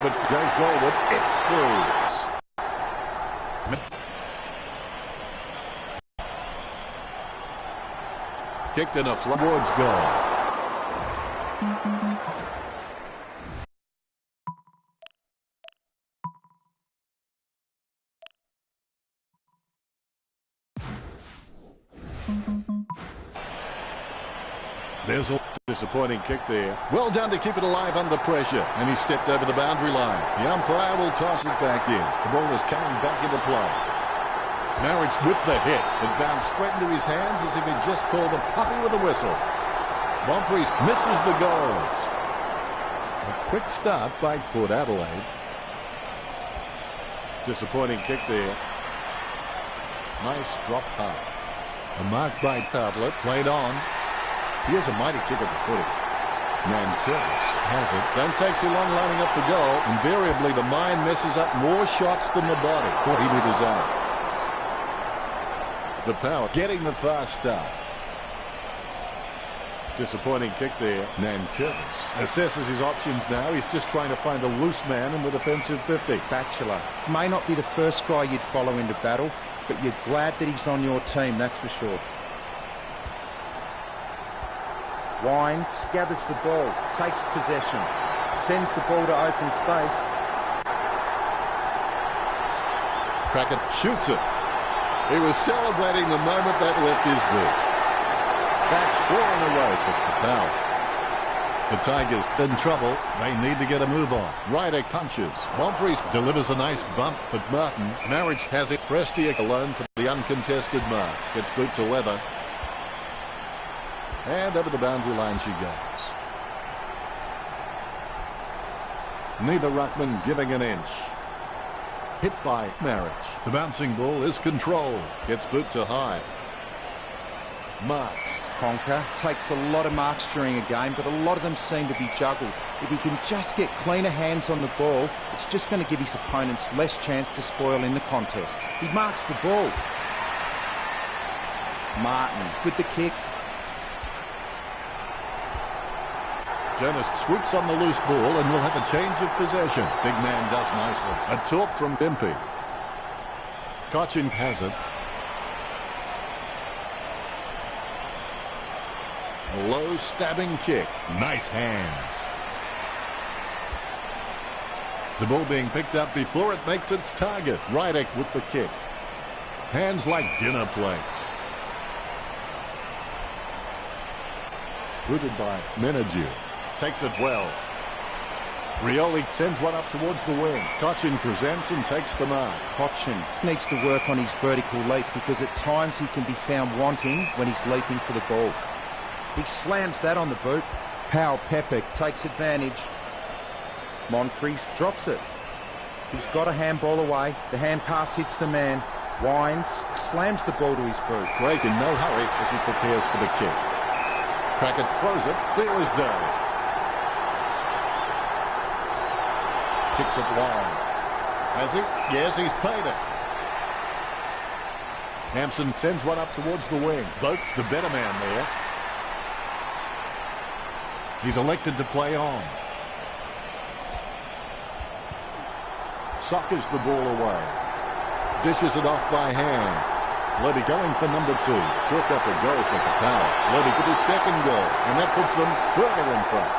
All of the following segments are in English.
but goes forward. It's through. Kicked in a towards goal. There's a disappointing kick there. Well done to keep it alive under pressure. And he stepped over the boundary line. The umpire will toss it back in. The ball is coming back into play. Marriage with the hit. It bounced straight into his hands as if he'd just called a puppy with a whistle. Bonfries misses the goals. A quick start by Port Adelaide. Disappointing kick there. Nice drop punt. A mark by Tartlet. Played on. He has a mighty kick at the footy. Curtis has it. Don't take too long lining up for goal. Invariably, the mind messes up more shots than the body. 40 metres out. The power getting the fast start. Disappointing kick there. Curtis assesses his options now. He's just trying to find a loose man in the defensive 50. Batchelor may not be the first guy you'd follow into battle, but you're glad that he's on your team, that's for sure. Wines, gathers the ball, takes possession, sends the ball to open space. Crackett shoots it. He was celebrating the moment that left his boot. That's 4 in a row for Capel. The Tigers in trouble. They need to get a move on. Ryder punches. Bonfries delivers a nice bump for Martin. Marriage has it. Prestia alone for the uncontested mark. Gets boot to leather. And over the boundary line she goes. Neither ruckman giving an inch. Hit by Marriage. The bouncing ball is controlled. Gets boot to high. Marks. Conker takes a lot of marks during a game, but a lot of them seem to be juggled. If he can just get cleaner hands on the ball, it's just going to give his opponents less chance to spoil in the contest. He marks the ball. Martin with the kick. Jonas swoops on the loose ball and will have a change of possession. Big man does nicely. A talk from Impey. Cochin has it. A low stabbing kick. Nice hands. The ball being picked up before it makes its target. Rydick with the kick. Hands like dinner plates. Rooted by Menagew. Takes it well. Rioli sends one up towards the wing. Cochin presents and takes the mark. Cochin needs to work on his vertical leap because at times he can be found wanting when he's leaping for the ball. He slams that on the boot. Powell Pepek takes advantage. Monfries drops it. He's got a handball away. The hand pass hits the man. Wines slams the ball to his boot. Craig in no hurry as he prepares for the kick. Crackett throws it clear as day. Kicks it long. Has he? Yes, he's paid it. Hampson sends one up towards the wing. Boat, the better man there. He's elected to play on. Sockers the ball away. Dishes it off by hand. Levy going for number 2. Chalk up a goal for Capel. Levy with his second goal, and that puts them further in front.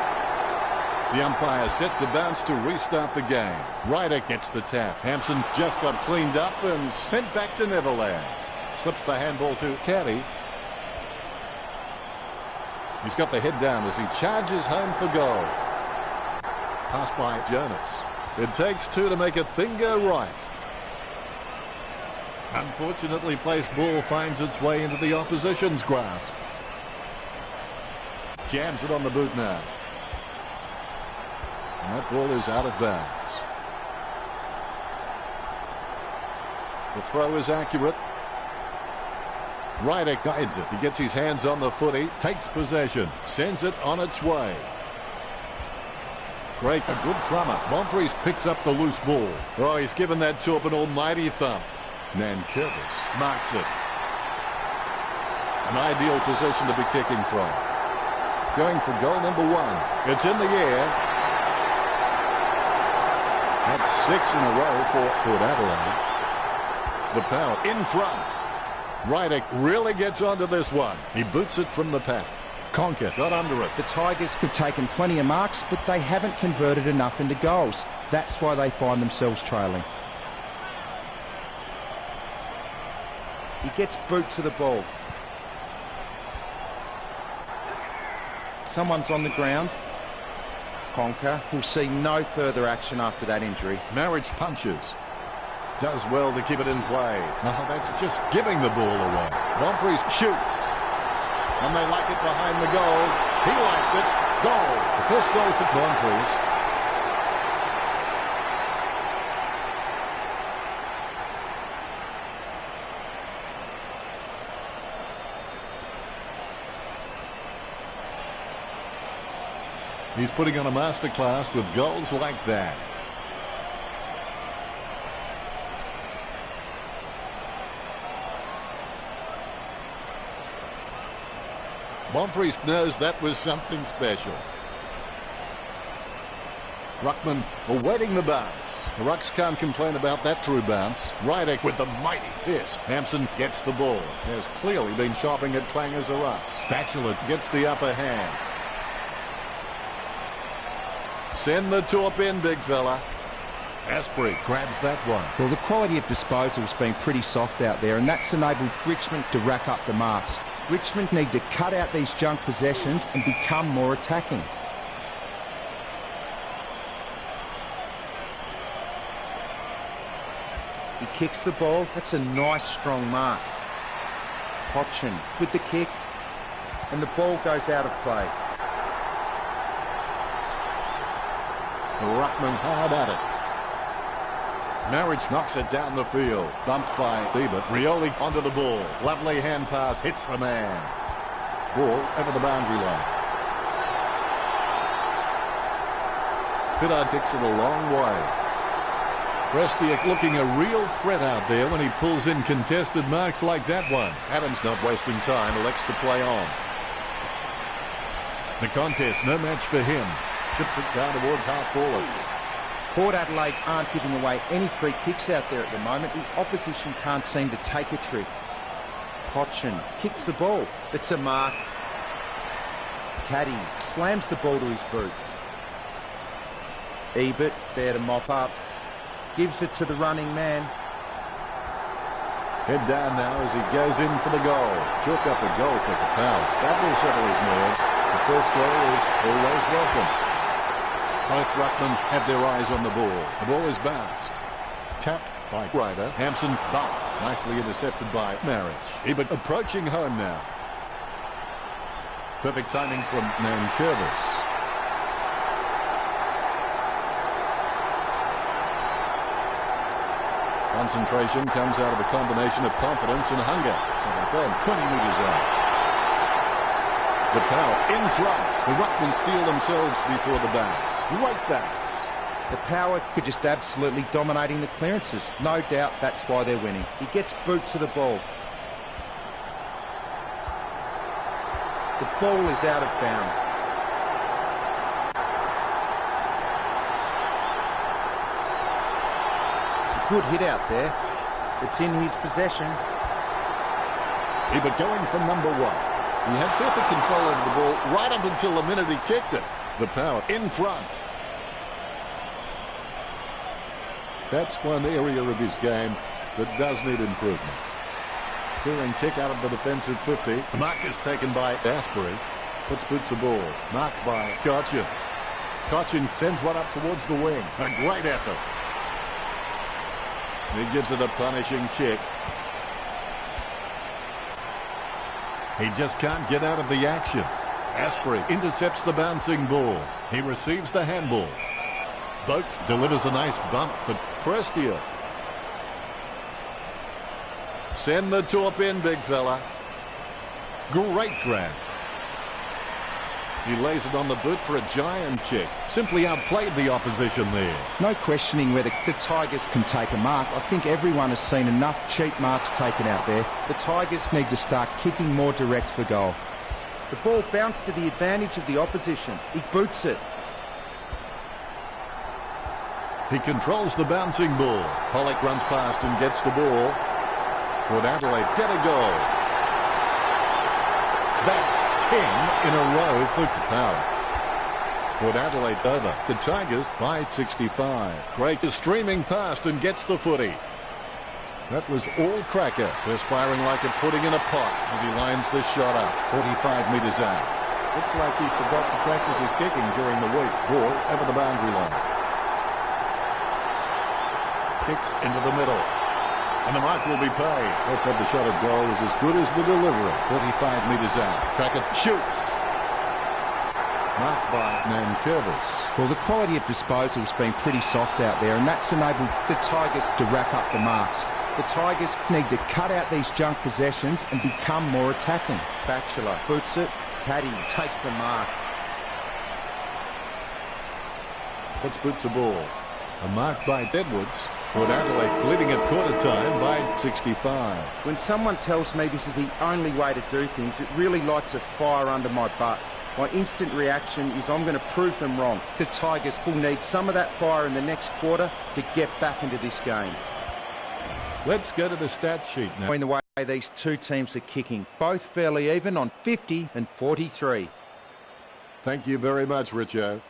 The umpire set to bounce to restart the game. Ryder gets the tap. Hampson just got cleaned up and sent back to Neverland. Slips the handball to Caddy. He's got the head down as he charges home for goal. Pass by Jonas. It takes 2 to make a thing go right. Unfortunately placed ball finds its way into the opposition's grasp. Jams it on the boot now. And that ball is out of bounds. The throw is accurate. Ryder guides it. He gets his hands on the footy, takes possession, sends it on its way. Great, a good drummer. Bonfries picks up the loose ball. Oh, he's given that to an almighty thump. Curtis marks it. An ideal position to be kicking from. Going for goal number 1. It's in the air. That's 6 in a row for Port Adelaide. The Power in front. Rydick really gets onto this one. He boots it from the pack. Conker got under it. The Tigers have taken plenty of marks, but they haven't converted enough into goals. That's why they find themselves trailing. He gets boot to the ball. Someone's on the ground. Conker will see no further action after that injury. Marriage punches. Does well to keep it in play. No, that's just giving the ball away. Bonfries shoots. And they like it behind the goals. He likes it. Goal. The first goal for Bonfries. He's putting on a masterclass with goals like that. Bonfries knows that was something special. Ruckman awaiting the bounce. The Rucks can't complain about that true bounce. Rydick with the mighty fist. Hampson gets the ball. Has clearly been shopping at Clangers or Us. Batchelor gets the upper hand. Send the top in, big fella. Asprey grabs that one. Well, the quality of disposal's been pretty soft out there, and that's enabled Richmond to rack up the marks. Richmond need to cut out these junk possessions and become more attacking. He kicks the ball. That's a nice, strong mark. Potchin with the kick, and the ball goes out of play. Ruckman hard at it. Marriage knocks it down the field. Bumped by Ebert. Rioli onto the ball. Lovely hand pass. Hits the man. Ball over the boundary line. Pittard kicks it a long way. Prestiak looking a real threat out there when he pulls in contested marks like that one. Adams not wasting time. Elects to play on. The contest, no match for him. Chips it down towards half forward. Port Adelaide aren't giving away any free kicks out there at the moment. The opposition can't seem to take a trick. Potchin kicks the ball. It's a mark. Caddy slams the ball to his boot. Ebert there to mop up. Gives it to the running man. Head down now as he goes in for the goal. Chalk up a goal for Capel. That will settle his nerves. The first goal is always welcome. Both ruckmen have their eyes on the ball. The ball is bounced. Tapped by Ryder. Hampson bumped. Nicely intercepted by Marriage. Ebert approaching home now. Perfect timing from Nankervis. Concentration comes out of a combination of confidence and hunger. So they turn 20 metres out. The Power in front. The ruckmen steal themselves before the bounce. Great bounce. The Power could just absolutely dominating the clearances. No doubt that's why they're winning. He gets boot to the ball. The ball is out of bounds. Good hit out there. It's in his possession. Ebert going from number one. He had perfect control over the ball right up until the minute he kicked it. The Power in front. That's one area of his game that does need improvement. Clearing kick out of the defensive 50. The mark is taken by Asprey. Puts boot to ball. Marked by Cochin. Cochin sends one up towards the wing. A great effort. He gives it a punishing kick. He just can't get out of the action. Asprey intercepts the bouncing ball. He receives the handball. Boak delivers a nice bump, but Prestia. Send the top in, big fella. Great grab. He lays it on the boot for a giant kick. Simply outplayed the opposition there. No questioning whether the Tigers can take a mark. I think everyone has seen enough cheap marks taken out there. The Tigers need to start kicking more direct for goal. The ball bounced to the advantage of the opposition. He boots it. He controls the bouncing ball. Pollock runs past and gets the ball. Would Adelaide get a goal? That's 10 in a row for Power. Would Adelaide over. The Tigers by 65. Craig is streaming past and gets the footy. That was all Cracker, perspiring like a pudding in a pot as he lines this shot up, 45 metres out. Looks like he forgot to practice his kicking during the week. Ball over the boundary line. Kicks into the middle. And the mark will be paid. Let's have the shot at goal is as good as the delivery. 45 metres out. Cracker shoots. Marked by Nankervis. Well, the quality of disposal has been pretty soft out there, and that's enabled the Tigers to rack up the marks. The Tigers need to cut out these junk possessions and become more attacking. Batchelor boots it. Caddy takes the mark. Puts boot to ball. A mark by Edwards. Put Adelaide leading at quarter time by 65. When someone tells me this is the only way to do things, it really lights a fire under my butt. My instant reaction is I'm going to prove them wrong. The Tigers will need some of that fire in the next quarter to get back into this game. Let's go to the stat sheet now. In the way these two teams are kicking, both fairly even on 50 and 43. Thank you very much, Richo.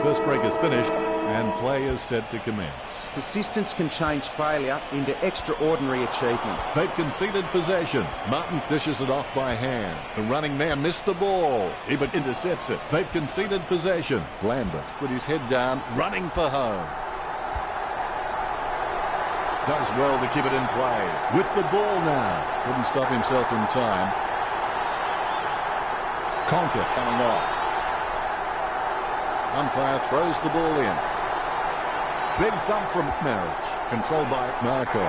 First break is finished and play is set to commence. Persistence can change failure into extraordinary achievement. They've conceded possession. Martin dishes it off by hand. The running man missed the ball. Ebert intercepts it. They've conceded possession. Lambert with his head down, running for home. Does well to keep it in play. With the ball now. Couldn't stop himself in time. Conker coming off. Umpire throws the ball in. Big thump from Marriage. Controlled by Markov.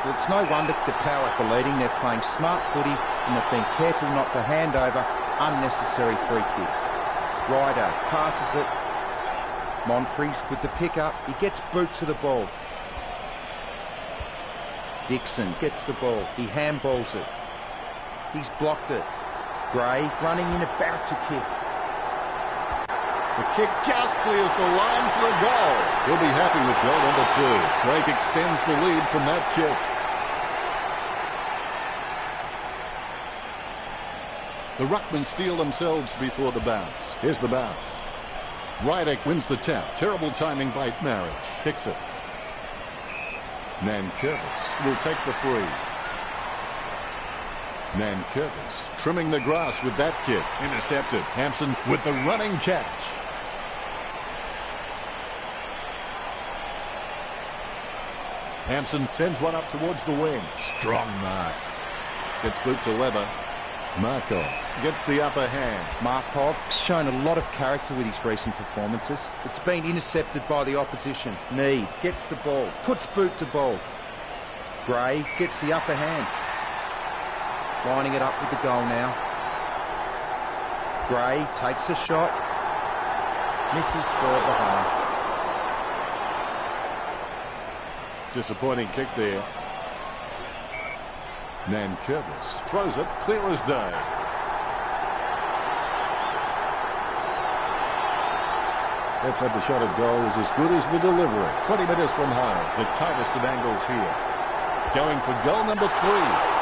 Well, it's no wonder the Power are leading. They're playing smart footy and they've been careful not to hand over unnecessary free kicks. Ryder passes it. Monfries with the pickup. He gets boot to the ball. Dixon gets the ball. He handballs it. He's blocked it. Gray running in about to kick. The kick just clears the line for a goal. He'll be happy with goal number 2. Craig extends the lead from that kick. The Ruckmen steal themselves before the bounce. Here's the bounce. Rydick wins the tap. Terrible timing by Marriage. Kicks it. Nankervis will take the free. Nankervis trimming the grass with that kick. Intercepted. Hampson with the running catch. Hampson sends one up towards the wing. Strong mark. Gets boot to leather. Markov gets the upper hand. Markov has shown a lot of character with his recent performances. It's been intercepted by the opposition. Need gets the ball. Puts boot to ball. Gray gets the upper hand. Lining it up with the goal now. Gray takes a shot. Misses for behind. Disappointing kick there. Nankervis throws it clear as day. Let's have the shot at goal is as good as the delivery. 20 metres from home. The tightest of angles here. Going for goal number 3.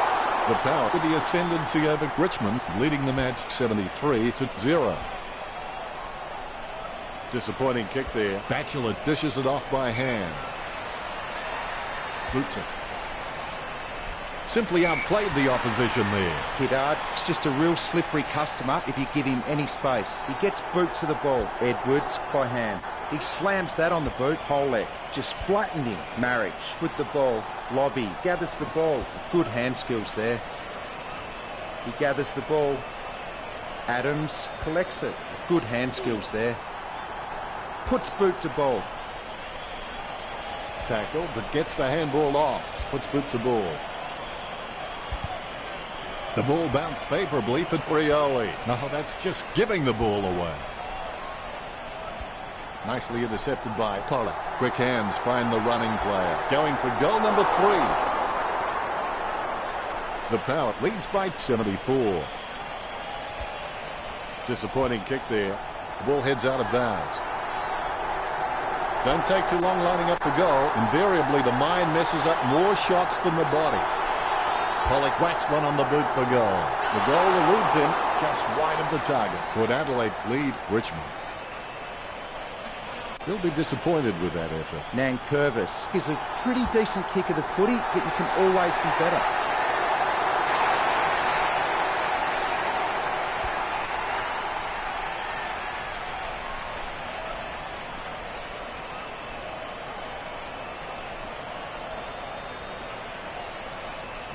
The Power with the ascendancy over Richmond, leading the match 73-0. Disappointing kick there. Batchelor dishes it off by hand. Boots it. Simply outplayed the opposition there. Kiddard is just a real slippery customer if you give him any space. He gets boot to the ball. Edwards by hand. He slams that on the boot. Polek just flattened him. Marriage with the ball. Lobby gathers the ball. Good hand skills there. He gathers the ball. Adams collects it. Good hand skills there. Puts boot to ball. Tackle, but gets the handball off. Puts boot to ball. The ball bounced favourably for Brioli. No, that's just giving the ball away. Nicely intercepted by Pollock. Quick hands find the running player. Going for goal number 3. The Power leads by 74. Disappointing kick there. The ball heads out of bounds. Don't take too long lining up for goal. Invariably, the mind messes up more shots than the body. Pollock whacks one on the boot for goal. The goal eludes him just wide of the target. Port Adelaide lead Richmond. He'll be disappointed with that effort. Xnathanx is a pretty decent kick of the footy, but you can always be better.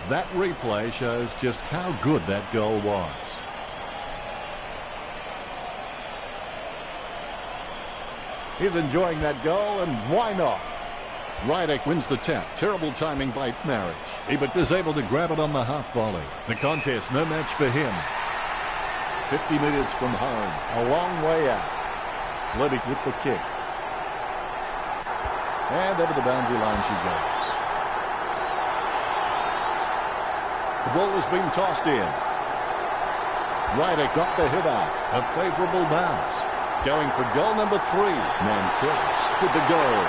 That replay shows just how good that goal was. He's enjoying that goal, and why not? Rydick wins the tap. Terrible timing by Marriage. Ebert is able to grab it on the half volley. The contest, no match for him. 50 metres from home. A long way out. Levy with the kick. And over the boundary line she goes. The ball has been tossed in. Rydick got the hit out. A favourable bounce. Going for goal number 3. Xnathanx with the goal.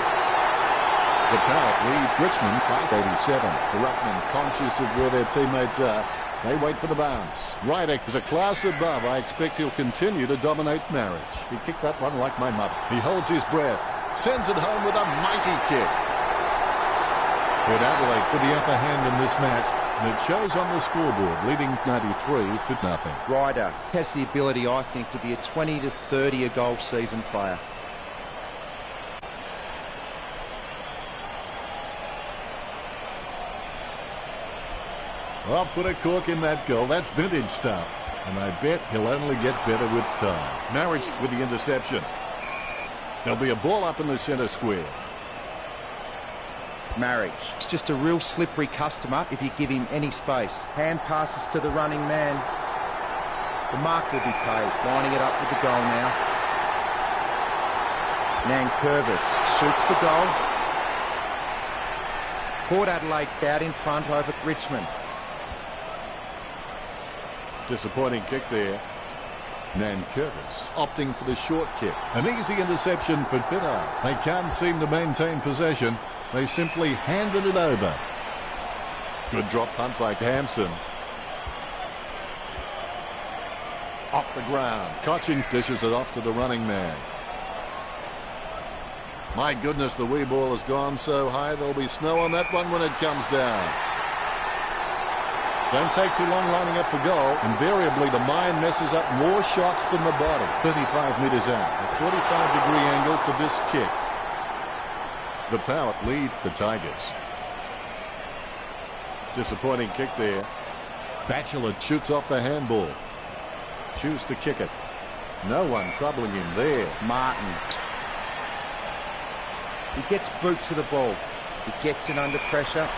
The Power lead Richmond 587. The Ruckman, conscious of where their teammates are, they wait for the bounce. Rydick is a class above. I expect he'll continue to dominate Marriage. He kicked that one like my mother. He holds his breath. Sends it home with a mighty kick. Port Adelaide for the upper hand in this match. And it shows on the scoreboard, leading 93-0. Ryder has the ability, I think, to be a 20 to 30 a goal season player. I'll put a cork in that goal. That's vintage stuff. And I bet he'll only get better with time. Marriage with the interception. There'll be a ball up in the centre square. Marriage. It's just a real slippery customer if you give him any space. Hand passes to the running man. The mark will be paid. Lining it up with the goal now. Xnathanx shoots for goal. Port Adelaide out in front over Richmond. Disappointing kick there. Xnathanx opting for the short kick. An easy interception for Pitter. They can't seem to maintain possession. They simply handed it over. Good drop punt by Hampson. Off the ground. Cochin dishes it off to the running man. My goodness, the wee ball has gone so high there'll be snow on that one when it comes down. Don't take too long lining up for goal. Invariably, the mind messes up more shots than the body. 35 metres out. A 45-degree angle for this kick. The Power lead the Tigers. Disappointing kick there. Batchelor shoots off the handball. Choose to kick it. No one troubling him there. Martin. He gets boot to the ball. He gets in under pressure.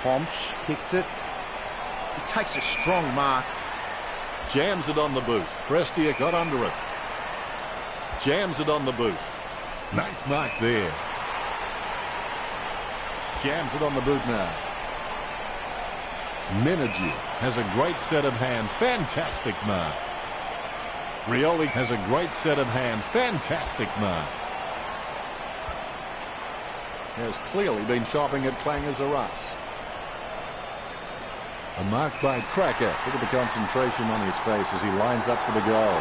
Pomsch kicks it. He takes a strong mark. Jams it on the boot. Prestia got under it. Jams it on the boot. Nice mark there. Jams it on the boot now. Menergy has a great set of hands. Fantastic mark. Rioli has a great set of hands. Fantastic mark. Has clearly been shopping at Clangers or us. A mark by Cracker. Look at the concentration on his face as he lines up for the goal.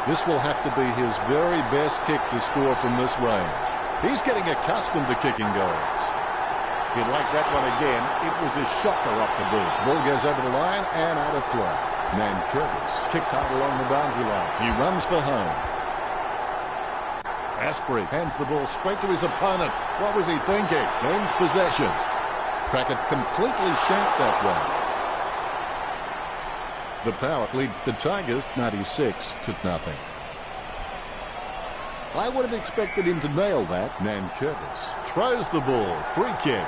This will have to be his very best kick to score from this range. He's getting accustomed to kicking goals. He'd like that one again. It was a shocker off the boot. Ball goes over the line and out of play. Xnathanx kicks hard along the boundary line. He runs for home. Asprey hands the ball straight to his opponent. What was he thinking? Gains possession. Crackett completely shanked that one. The Power lead the Tigers 96-0. I would have expected him to nail that. Xnathanx throws the ball. Free kick.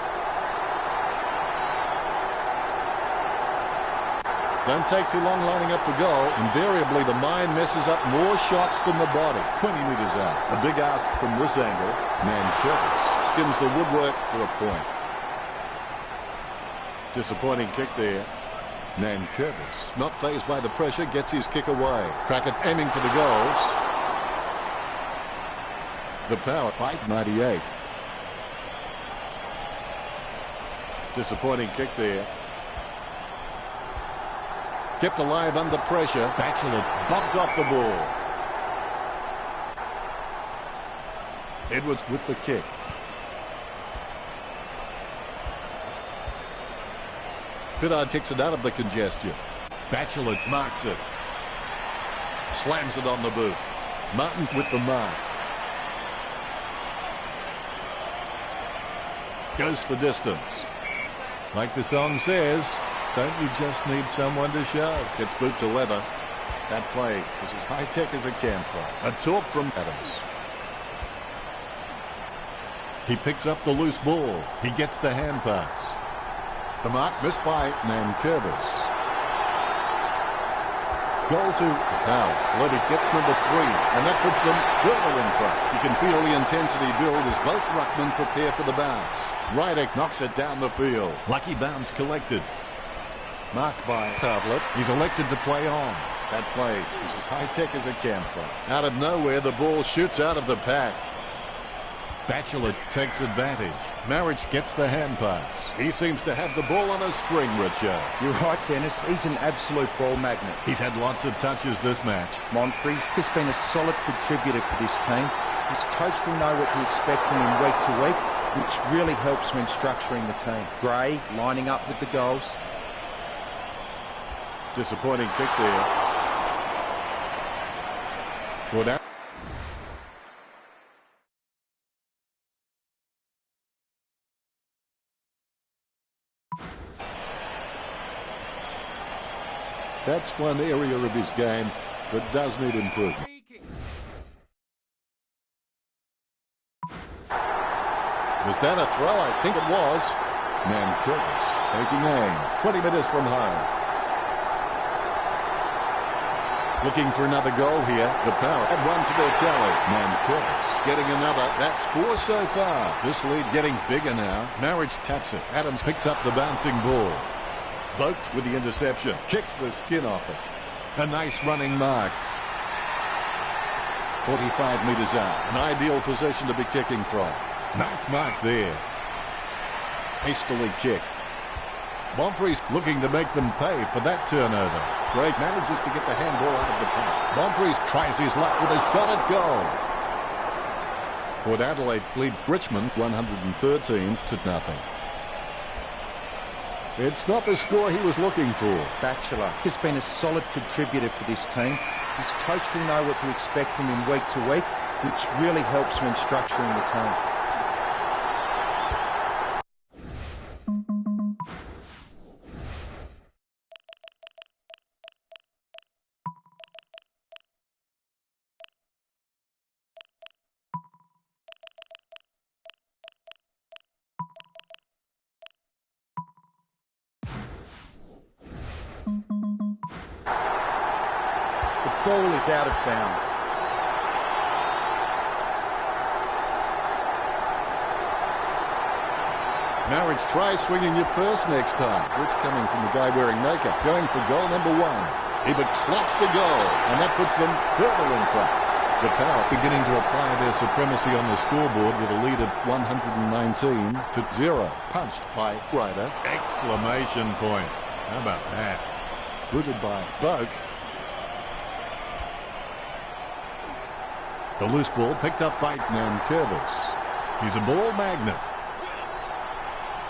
Don't take too long lining up for goal. Invariably, the mind messes up more shots than the body. 20 metres out. A big ask from this angle. Curtis skims the woodwork for a point. Disappointing kick there. Curtis, not fazed by the pressure, gets his kick away. Crackett aiming for the goals. The power by 98. Disappointing kick there. Kept alive under pressure. Batchelor bumped off the ball. Edwards with the kick. Pittard kicks it out of the congestion. Batchelor marks it. Slams it on the boot. Martin with the mark. Goes for distance. Like the song says, don't you just need someone to show? Gets boot to leather. That play is as high-tech as a campfire. A talk from Adams. He picks up the loose ball. He gets the hand pass. The mark missed by Curtis. Goal to Powell. Levy gets number 3, and that puts them further in front. You can feel the intensity build as both ruckmen prepare for the bounce. Rydick knocks it down the field. Lucky bounce collected. Marked by Cartlett. He's elected to play on. That play is as high-tech as a campfire. Out of nowhere, the ball shoots out of the pack. Batchelor takes advantage. Marriage gets the hand pass. He seems to have the ball on a string, Richard. You're right, Dennis. He's an absolute ball magnet. He's had lots of touches this match. Monfries has been a solid contributor for this team. His coach will know what to expect from him week to week, which really helps when structuring the team. Gray lining up with the goals. Disappointing kick there. Well, that that's one area of his game that does need improvement. Was that a throw? I think it was. Curtis taking aim. 20 metres from home. Looking for another goal here. The Power add one to their tally. Curtis getting another. That's 4 so far. This lead getting bigger now. Marriage taps it. Adams picks up the bouncing ball. Boat with the interception. Kicks the skin off it. A nice running mark. 45 metres out. An ideal position to be kicking from. Nice mark there. Hastily kicked. Bonfries looking to make them pay for that turnover. Drake manages to get the handball out of the pack. Bonfries tries his luck with a shot at goal. Port Adelaide lead Richmond 113-0. It's not the score he was looking for. Batchelor has been a solid contributor for this team. His coach will know what to expect from him week to week, which really helps when structuring the team. The ball is out of bounds. Marriage, try swinging your purse next time. Which coming from the guy wearing makeup. Going for goal number 1. Ebert slots the goal, and that puts them further in front. The Power beginning to apply their supremacy on the scoreboard with a lead of 119-0. Punched by Ryder. Exclamation point. How about that? Booted by Boak. The loose ball picked up by Curtis. He's a ball magnet.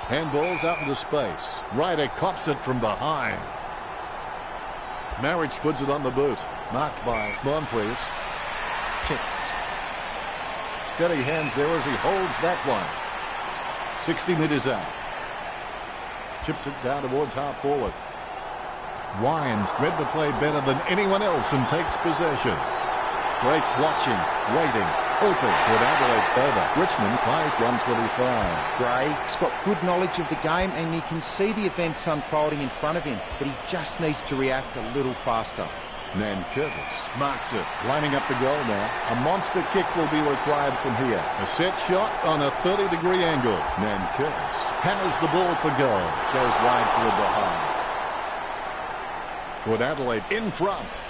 Handballs out into space. Ryder cops it from behind. Marriage puts it on the boot. Marked by Bonfries. Kicks. Steady hands there as he holds that one. 60 metres out. Chips it down towards half forward. Wines read the play better than anyone else and takes possession. Great watching, waiting. Open. Port Adelaide over. Richmond by 125. Gray's got good knowledge of the game and he can see the events unfolding in front of him, but he just needs to react a little faster. Nan Curtis marks it, lining up the goal now. A monster kick will be required from here. A set shot on a 30-degree angle. Nan Curtis hammers the ball for goal. Goes wide for a behind. Port Adelaide in front.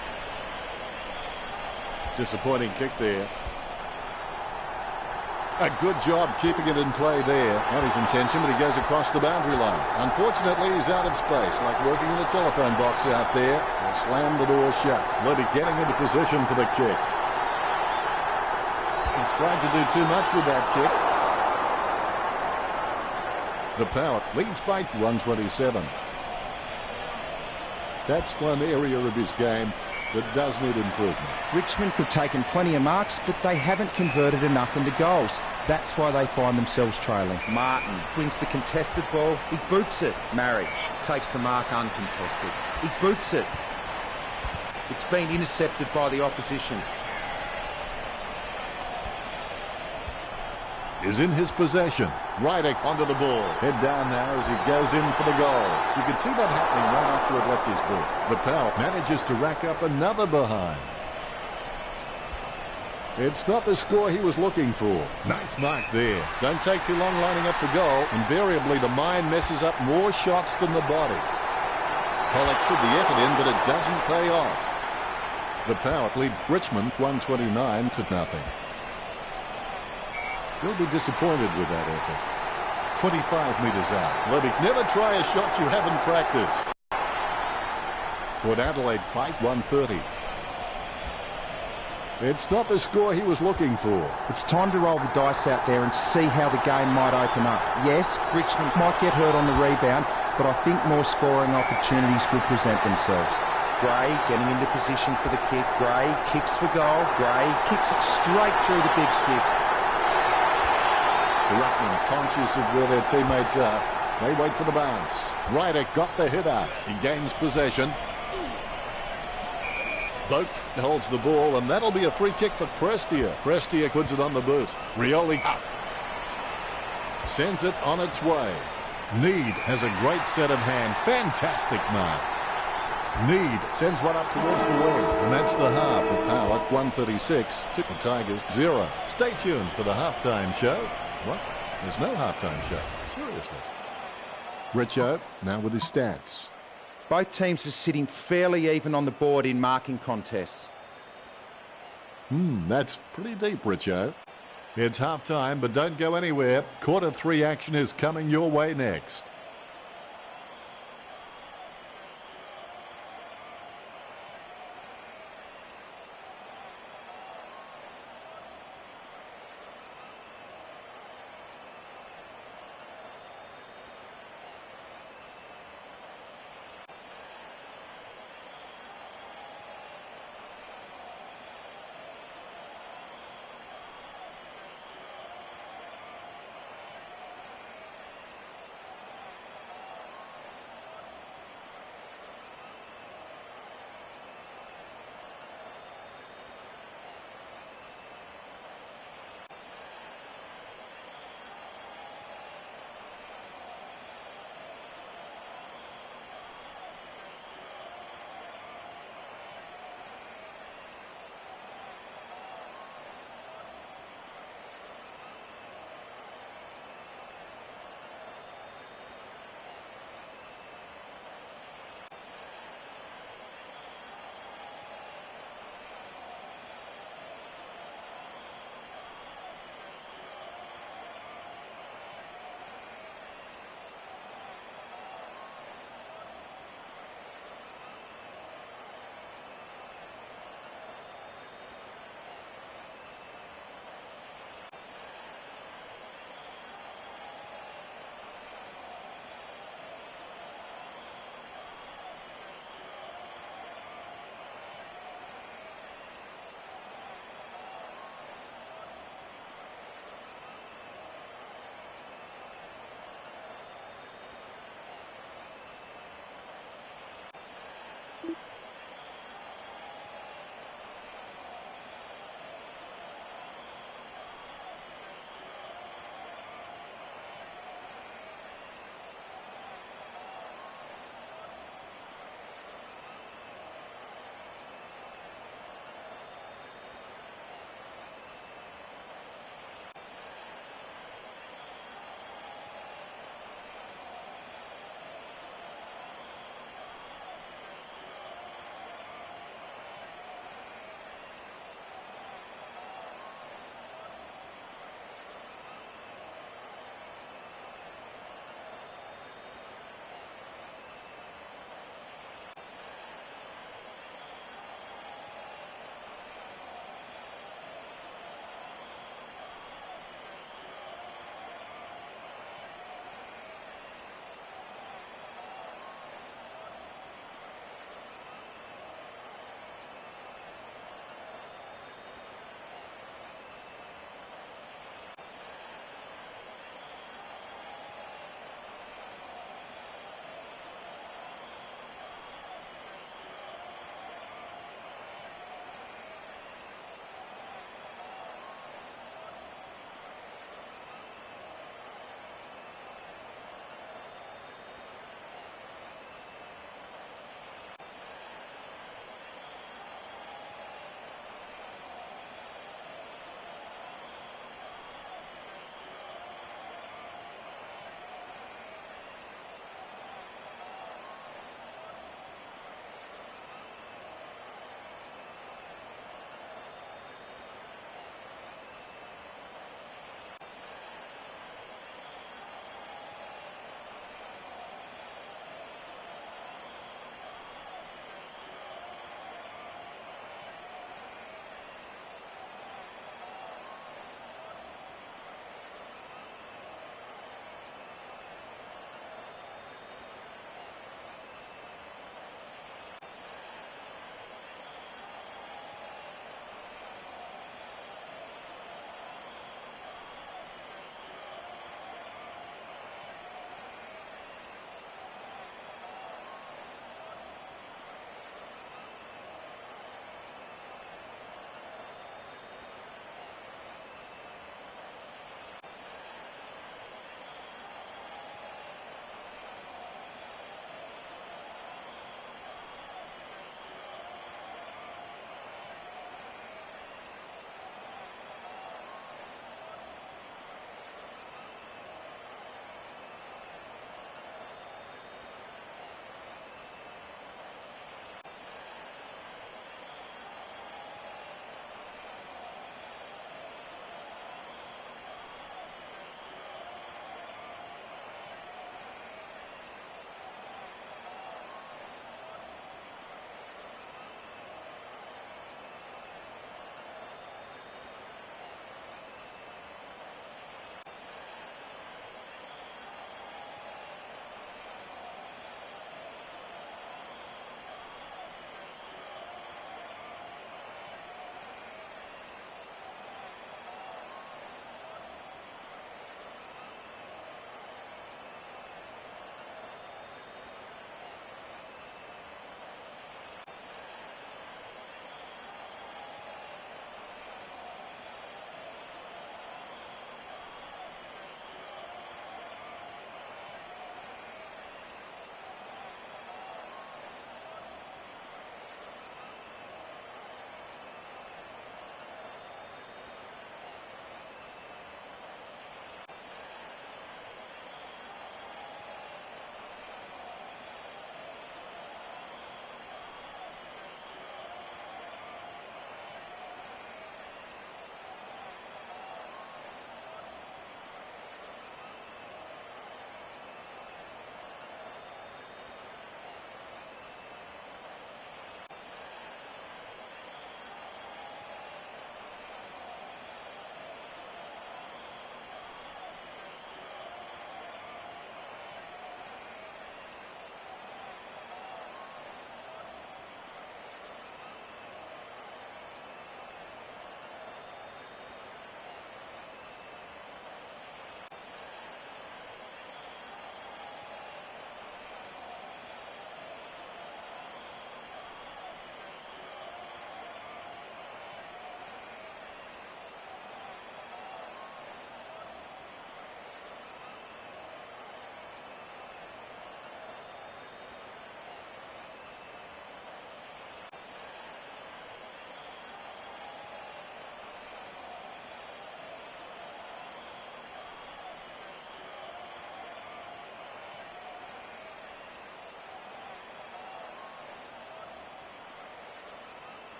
Disappointing kick there. A good job keeping it in play there. Not his intention, but he goes across the boundary line. Unfortunately, he's out of space, like working in a telephone box out there. They slam the door shut. Levy getting into position for the kick. He's tried to do too much with that kick. The Power leads by 127. That's one area of his game that does need improvement. Richmond have taken plenty of marks, but they haven't converted enough into goals. That's why they find themselves trailing. Martin wins the contested ball. He boots it. Marriage takes the mark uncontested. He boots it. It's been intercepted by the opposition. Is in his possession. Rydick onto the ball. Head down now as he goes in for the goal. You can see that happening right after it left his boot. The Power manages to rack up another behind. It's not the score he was looking for. Nice mark there. Don't take too long lining up for goal. Invariably, the mind messes up more shots than the body. Pollock put the effort in, but it doesn't pay off. The Power lead Richmond 129-0. He'll be disappointed with that effort. 25 metres out. Levy, never try a shot you haven't practiced. Port Adelaide by 130. It's not the score he was looking for. It's time to roll the dice out there and see how the game might open up. Yes, Richmond might get hurt on the rebound, but I think more scoring opportunities will present themselves. Gray getting into position for the kick. Gray kicks for goal. Gray kicks it straight through the big sticks. The Ruckman, conscious of where their teammates are, they wait for the bounce. Ryder got the hit out. He gains possession. Boak holds the ball, and that'll be a free kick for Prestia. Prestia puts it on the boot. Rioli up. Sends it on its way. Need has a great set of hands. Fantastic mark. Need sends one up towards the wing, and that's the half. The Power 136 to the Tigers 0. Stay tuned for the halftime show. What? There's no halftime show. Seriously. Richo now with his stats. Both teams are sitting fairly even on the board in marking contests. That's pretty deep, Richo. It's halftime, but don't go anywhere. Quarter 3 action is coming your way next.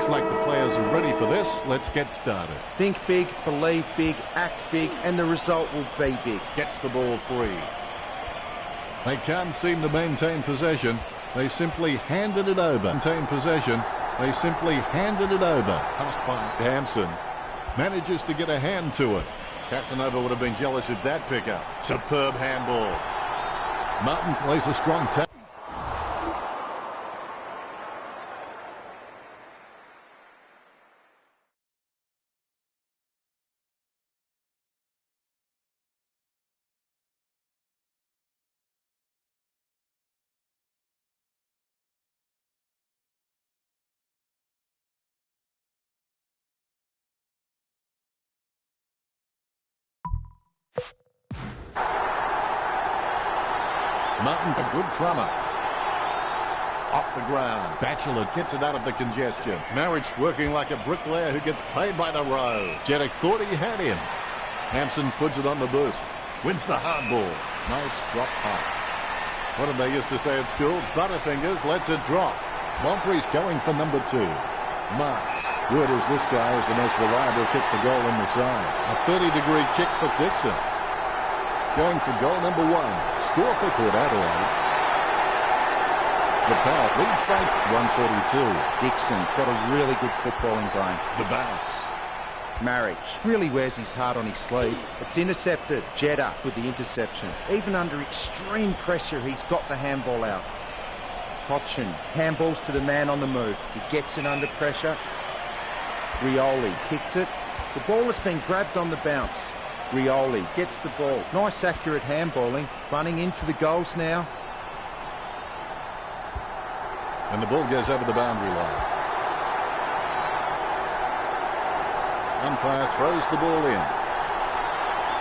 Looks like the players are ready for this. Let's get started. Think big, believe big, act big, and the result will be big. Gets the ball free. They can't seem to maintain possession. They simply handed it over. Maintain possession. They simply handed it over. Passed by Hampson. Manages to get a hand to it. Casanova would have been jealous at that pickup. Superb handball. Martin plays a strong tackle. Martin, a good drummer. Off the ground. Batchelor gets it out of the congestion. Marriage working like a bricklayer who gets paid by the row. Jeddick thought he had him. Hampson puts it on the boot. Wins the hard ball. Nice drop punt. What did they used to say at school? Butterfingers lets it drop. Monfrey's going for number 2. Marks. Word is this guy is the most reliable kick for goal in the side. A 30-degree kick for Dixon. Going for goal number 1. Score for Port Adelaide. The Power leads by 142. Dixon got a really good footballing brain. The bounce. Marriage really wears his heart on his sleeve. It's intercepted. Jeddah with the interception. Even under extreme pressure, he's got the handball out. Cochin handballs to the man on the move. He gets it under pressure. Rioli kicks it. The ball has been grabbed on the bounce. Rioli gets the ball. Nice accurate handballing. Running in for the goals now. And the ball goes over the boundary line. Umpire throws the ball in.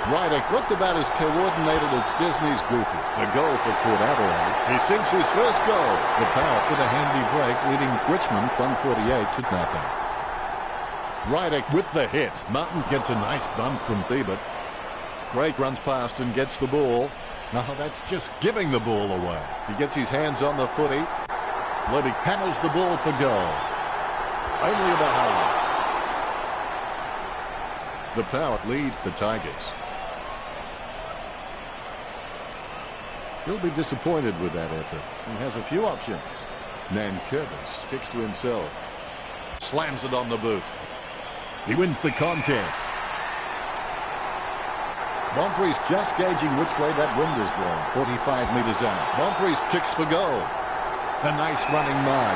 Ryder looked about as coordinated as Disney's Goofy. The goal for Port Adelaide. He sinks his first goal. The Power with a handy break, leading Richmond 148-0. Ryder with the hit. Martin gets a nice bump from Biebert. Craig runs past and gets the ball. No, that's just giving the ball away. He gets his hands on the footy. Levy hammers the ball for goal. Only about half. The Power lead the Tigers. He'll be disappointed with that effort. He has a few options. Nankervis kicks to himself. Slams it on the boot. He wins the contest. Monfrey's just gauging which way that wind is blowing. 45 metres out. Monfrey's kicks for goal. A nice running mark.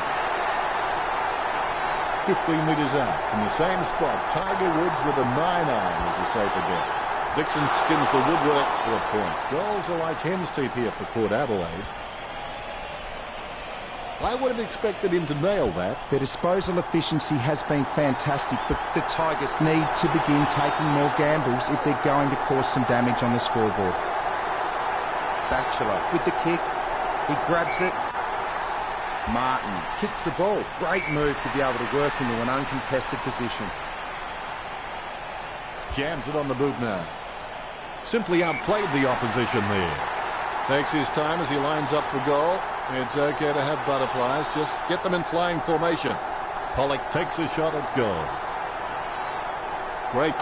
15 metres out. In the same spot, Tiger Woods with a 9-iron is a safer bet. Dixon skims the woodwork for a point. Goals are like hen's teeth here for Port Adelaide. I would have expected him to nail that. Their disposal efficiency has been fantastic, but the Tigers need to begin taking more gambles if they're going to cause some damage on the scoreboard. Batchelor with the kick. He grabs it. Martin kicks the ball. Great move to be able to work into an uncontested position. Jams it on the boot now. Simply outplayed the opposition there. Takes his time as he lines up for goal. It's okay to have butterflies. Just get them in flying formation. Pollock takes a shot at goal. Great.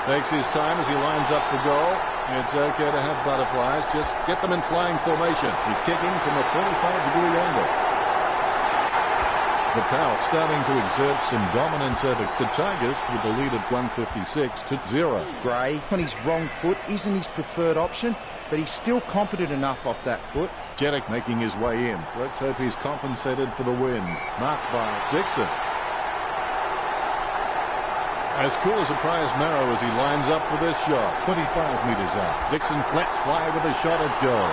Takes his time as he lines up for goal. It's okay to have butterflies. Just get them in flying formation. He's kicking from a 45-degree angle. The Power starting to exert some dominance over the Tigers with the lead at 156-0. Gray on his wrong foot isn't his preferred option, but he's still competent enough off that foot. Jeddick making his way in. Let's hope he's compensated for the win. Marked by Dixon. As cool as a prize marrow as he lines up for this shot. 25 metres out. Dixon lets fly with a shot at goal.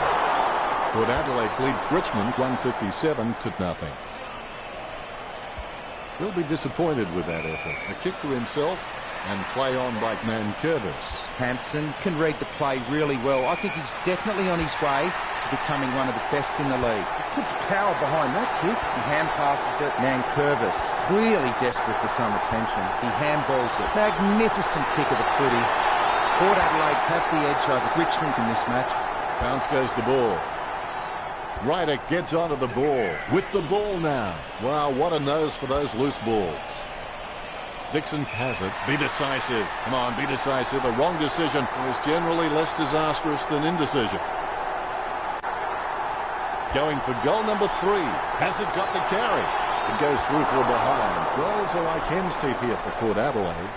Port Adelaide lead Richmond 157-0. He'll be disappointed with that effort. A kick to himself and play on by Nankervis. Hampson can read the play really well. I think he's definitely on his way to becoming one of the best in the league. He puts power behind that kick. He hand passes it. Nankervis, clearly desperate for some attention. He handballs it. Magnificent kick of the footy. Port Adelaide have the edge over Richmond in this match. Bounce goes the ball. Ryder gets onto the ball. With the ball now. Wow, what a nose for those loose balls. Dixon has it. Be decisive. Come on, be decisive. A wrong decision is generally less disastrous than indecision. Going for goal number 3. Has it got the carry? It goes through for a behind. Goals are like hen's teeth here for Port Adelaide.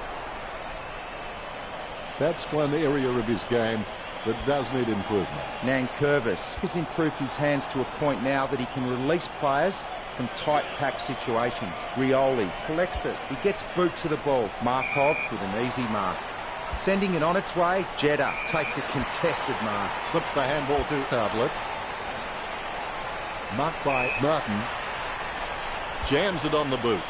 That's one area of his game that does need improvement. Xnathanx has improved his hands to a point now that he can release players from tight pack situations. Rioli collects it. He gets boot to the ball. Markov with an easy mark. Sending it on its way. Jeddah takes a contested mark. Slips the handball to Outlet. Marked by Martin. Jams it on the boot.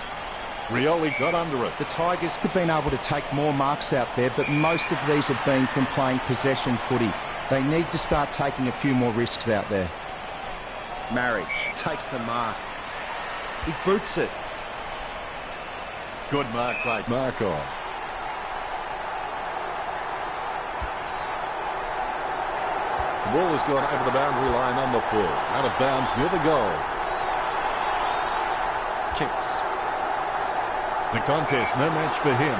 Rioli got under it. The Tigers have been able to take more marks out there, but most of these have been from playing possession footy. They need to start taking a few more risks out there. Marriage takes the mark. He boots it. Good mark by Markov. The ball has gone over the boundary line on the full. Out of bounds near the goal. Kicks. The contest, no match for him.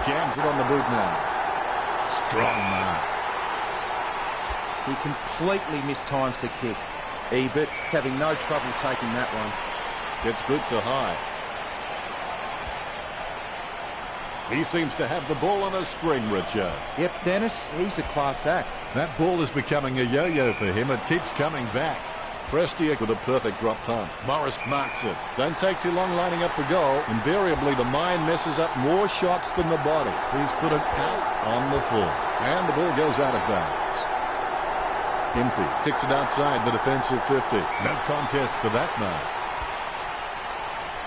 Jams it on the boot now. Strong mark. He completely mistimes the kick. Ebert having no trouble taking that one. Gets boot to high. He seems to have the ball on a string, Richo. Yep, Dennis, he's a class act. That ball is becoming a yo-yo for him. It keeps coming back. Prestia with a perfect drop punt. Morris marks it. Don't take too long lining up for goal. Invariably, the mind messes up more shots than the body. He's put it out on the full. And the ball goes out of bounds. Impey kicks it outside the defensive 50. No contest for that mark.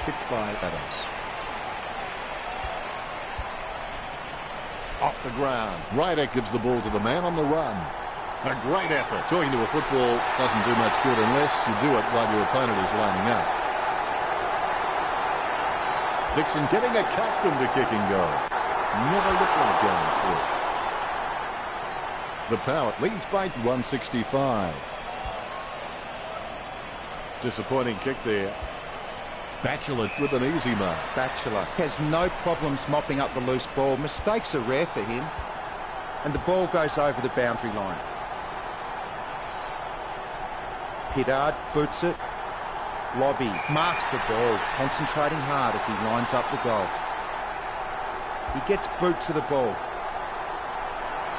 Kicked by Adams. Off the ground. Ryder gives the ball to the man on the run. A great effort. Talking to a football doesn't do much good unless you do it while your opponent is lining up. Dixon getting accustomed to kicking goals. Never looked like going through. The Power leads by 165. Disappointing kick there. Batchelor with an easy mark. Batchelor has no problems mopping up the loose ball. Mistakes are rare for him. And the ball goes over the boundary line. Pittard boots it. Lobby marks the ball, concentrating hard as he lines up the goal. He gets boot to the ball.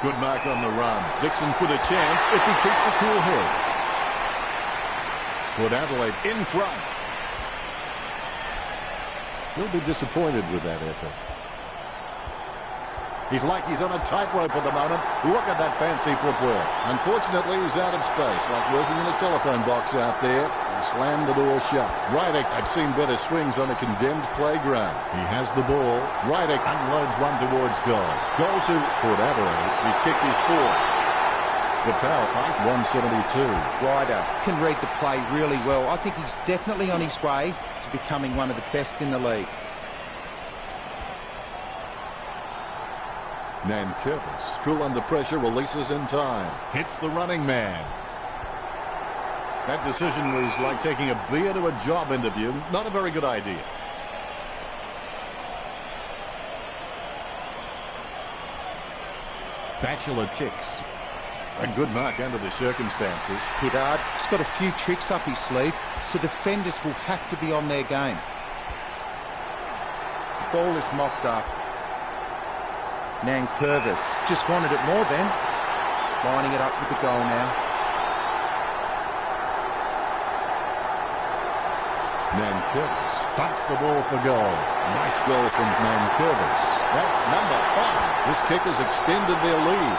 Good mark on the run. Dixon with a chance if he keeps a cool head. Port Adelaide in front. He'll be disappointed with that effort. He's like he's on a tightrope at the moment. Look at that fancy footwork. Unfortunately, he's out of space, like working in a telephone box out there. He slammed the door shut. Ryder, I've seen better swings on a condemned playground. He has the ball. Ryder unloads one towards goal. Goal to Port Adelaide. He's kicked his fourth. The Power height 172. Ryder can read the play really well. I think he's definitely on his way to becoming one of the best in the league. Xnathanx, cool under pressure, releases in time. Hits the running man. That decision was like taking a beer to a job interview. Not a very good idea. Batchelor kicks. A good mark under the circumstances. Pittard's got a few tricks up his sleeve, so defenders will have to be on their game. The ball is mopped up. Xnathanx just wanted it more then. Lining it up with the goal now. Xnathanx thumps the ball for goal. Nice goal from Xnathanx. That's number 5. This kick has extended their lead.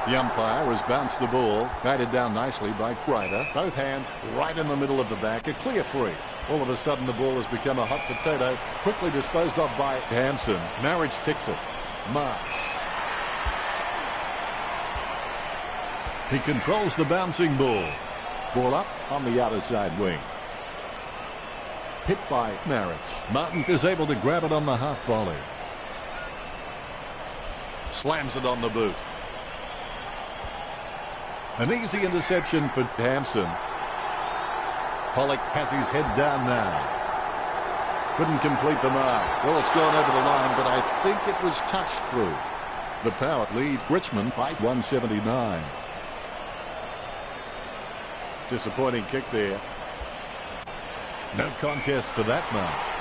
The umpire has bounced the ball. Batted down nicely by Ryder. Both hands right in the middle of the back. A clear free. All of a sudden the ball has become a hot potato. Quickly disposed of by Hampson. Marriage kicks it. Marks. He controls the bouncing ball. Ball up on the outer side wing. Hit by Marriage. Martin is able to grab it on the half volley. Slams it on the boot. An easy interception for Hampson. Pollock has his head down now. Couldn't complete the mark. Well, it's gone over the line, but I think it was touched through. The Power lead Richmond by 179. Disappointing kick there. No contest for that mark.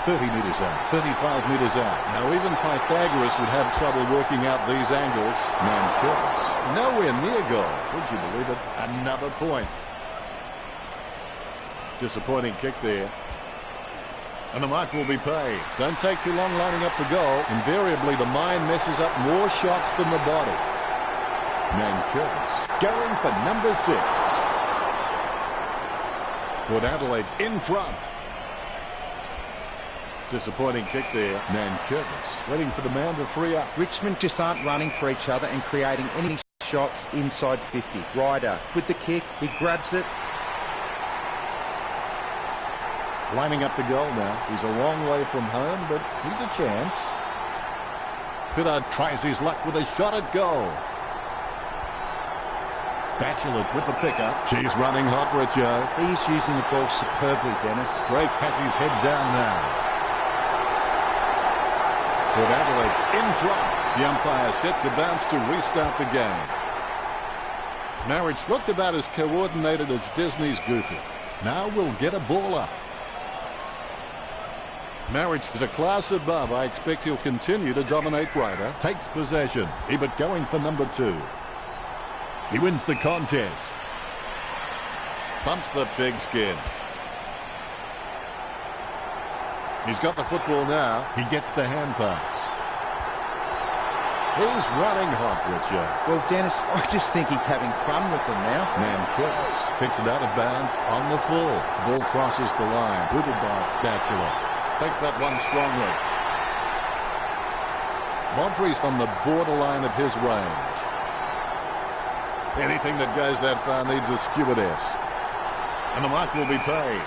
30 metres out, 35 metres out. Now even Pythagoras would have trouble working out these angles. Man Curtis, nowhere near goal. Would you believe it? Another point. Disappointing kick there. And the mark will be paid. Don't take too long lining up for goal. Invariably the mind messes up more shots than the body. Man Curtis going for number 6. Port Adelaide in front. Disappointing kick there. Man Curtis waiting for the man to free up. Richmond just aren't running for each other and creating any shots inside 50. Ryder with the kick. He grabs it. Lining up the goal now. He's a long way from home, but he's a chance. Pittard tries his luck with a shot at goal. Batchelor with the pickup. She's running hot, Richo. He's using the ball superbly, Dennis. Drake has his head down now. Port Adelaide in front. The umpire set to bounce to restart the game. Marriage looked about as coordinated as Disney's Goofy. Now we'll get a ball up. Marriage is a class above. I expect he'll continue to dominate. Ryder takes possession. Ebert going for number 2. He wins the contest. Bumps the pigskin. He's got the football now. He gets the hand pass. He's running hot, Richard. Well, Dennis, I just think he's having fun with them now. Man Curtis picks it out of bounds on the full. The ball crosses the line. Booted by Batchelor. Takes that one strongly. Montre's on the borderline of his range. Anything that goes that far needs a stewardess. And the mark will be paid.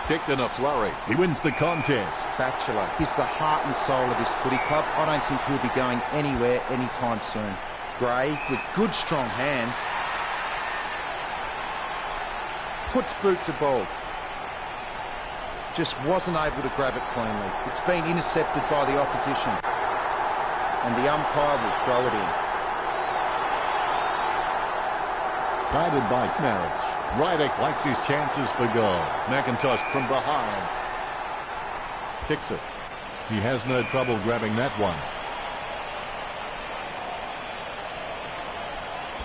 Kicked in a flurry. He wins the contest. Batchelor is the heart and soul of this footy club. I don't think he'll be going anywhere anytime soon. Gray with good strong hands. Puts boot to ball. Just wasn't able to grab it cleanly. It's been intercepted by the opposition. And the umpire will throw it in. Guided by Marriage. Ryder likes his chances for goal. McIntosh from behind. Kicks it. He has no trouble grabbing that one.